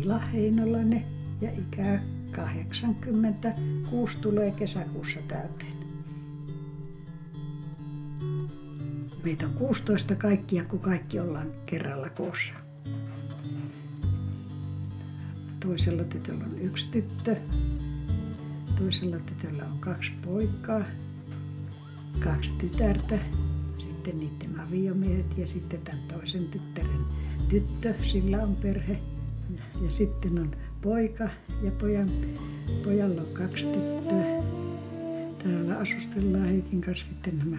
Milla Heinolainen ja ikä 86 tulee kesäkuussa täyteen. Meitä on 16 kaikkia, kun kaikki ollaan kerralla koossa. Toisella tytöllä on 1 tyttö, toisella tytöllä on 2 poikaa, 2 tytärtä, sitten niiden aviomiehet ja sitten tämän toisen tyttären tyttö, sillä on perhe. Ja sitten on poika ja pojalla on 2 tyttöä. Täällä asustellaan Heikin kanssa sitten nämä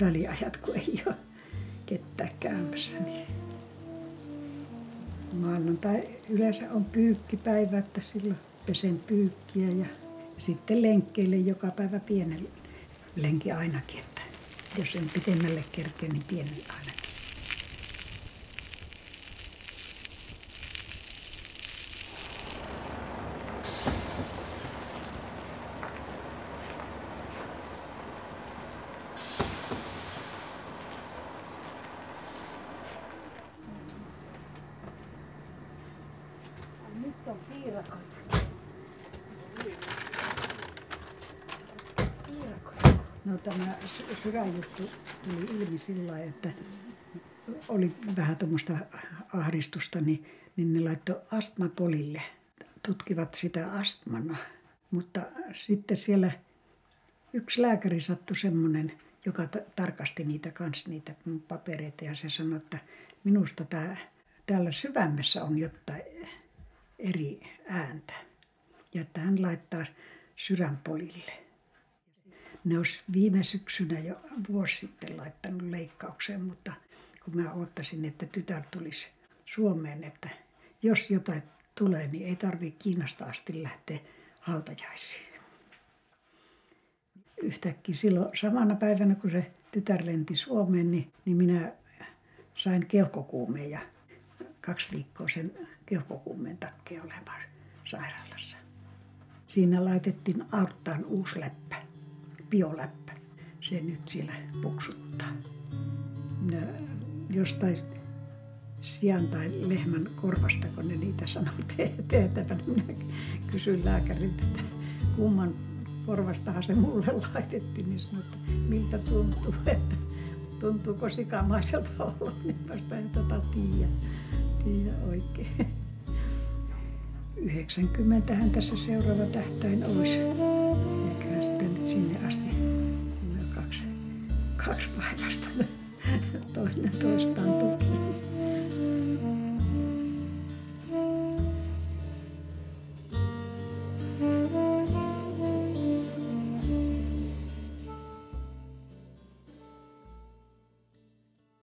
väliajat, kun ei ole ketään käymässä. Niin maanantai yleensä on pyykkipäivä, että silloin pesen pyykkiä ja sitten lenkkeille joka päivä pienen lenki ainakin, että jos en pitemmälle kerkeä, niin pienen ainakin. Nyt on piirakot. No tämä sydänjuttu tuli ilmi sillä lailla, että oli vähän tuommoista ahdistusta, niin ne laittoi astmapolille. Tutkivat sitä astmana. Mutta sitten siellä yksi lääkäri sattui semmoinen, joka tarkasti niitä papereita ja se sanoi, että minusta täällä sydämessä on jotain eri ääntä ja että hän laittaa sydänpolille. Ne olisi viime syksynä jo vuosi sitten laittanut leikkaukseen, mutta kun mä odottaisin, että tytär tulisi Suomeen, että jos jotain tulee, niin ei tarvitse Kiinasta asti lähteä hautajaisiin. Yhtäkkiä silloin samana päivänä, kun se tytär lenti Suomeen, niin minä sain keuhkokuumeen ja 2 viikkoa sen keuhkokuumeen takia olemaan sairaalassa. Siinä laitettiin aorttaan uusi läppä, bioläppä. Se nyt siellä puksuttaa. Minä jostain sian tai lehmän korvasta, kun ne niitä sanoo teetävän, minä kysyin lääkäriltä, että kumman korvastahan se mulle laitettiin, niin sanoin, että miltä tuntuu, että tuntuuko sikamaiselta olla, niin vasta ei tiedä oikein. 90-hän tässä seuraava tähtäin olisi. Eiköhän sitä nyt sinne asti. 2 vaivasta toinen toistaan